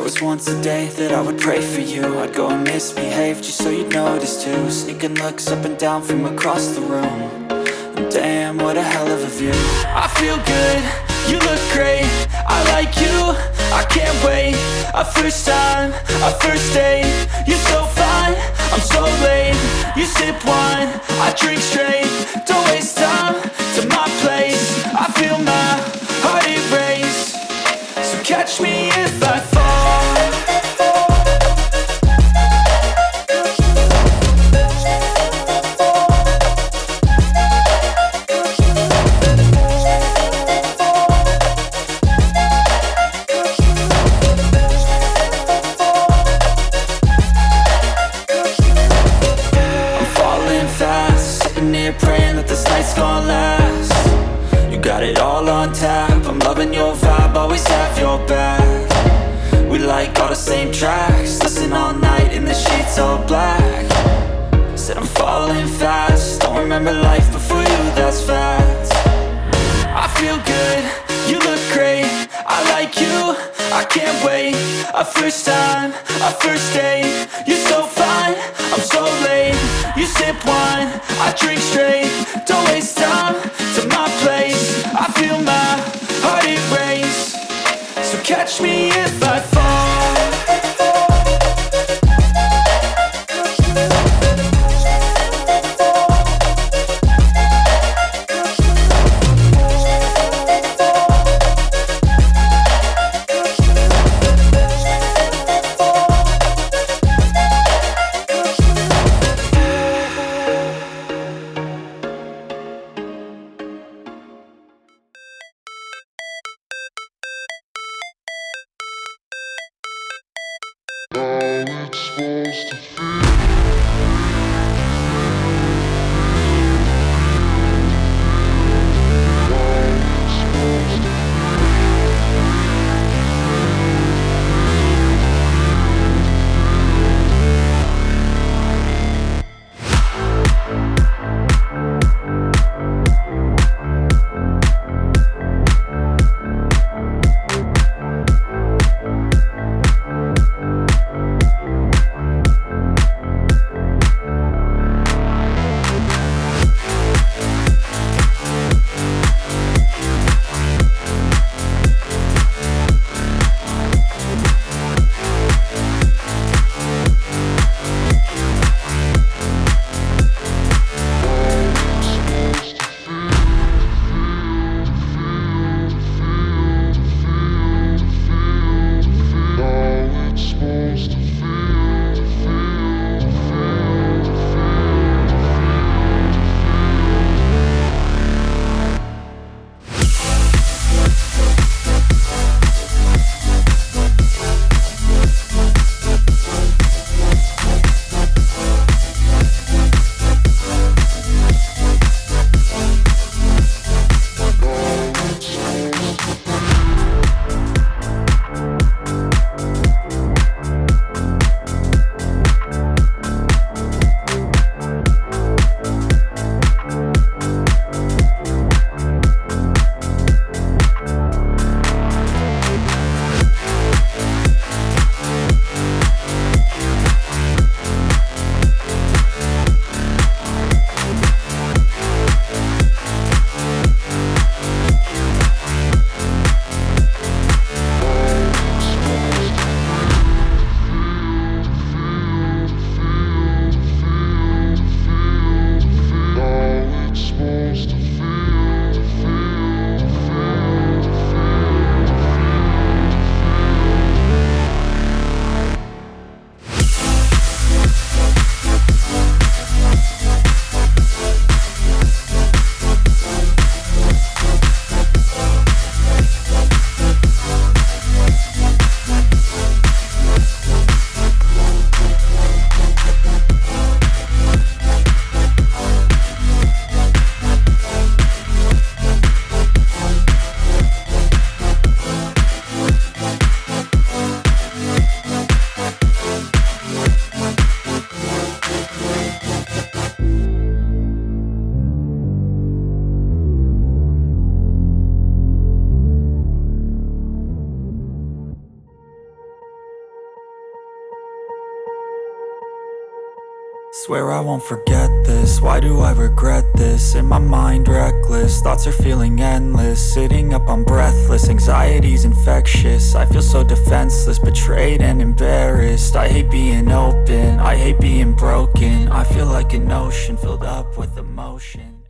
was once a day that I would pray for you. I'd go and misbehave just so you'd notice too. Sneaking looks up and down from across the room. And damn, what a hell of a view. I feel good, you look great, I like you, I can't wait. A first time, a first date, you're so fine, I'm so late. You sip wine, I drink straight, don't waste time to my place. I feel my heart erase, so catch me if I fall. Praying that this night's gonna last. You got it all on tap, I'm loving your vibe, always have your back. We like all the same tracks, listen all night in the sheets all black. Said I'm falling fast, don't remember life before you, that's fact. I feel good, you look great, I like you, I can't wait. A first time, a first date, you're so fine, I'm so late. You sip wine, I drink straight, don't waste time to my place. I feel my heart erase, so catch me if I fall. Swear I won't forget this, why do I regret this? In my mind reckless, thoughts are feeling endless. Sitting up I'm breathless, anxiety's infectious. I feel so defenseless, betrayed and embarrassed. I hate being open, I hate being broken. I feel like an ocean filled up with emotion.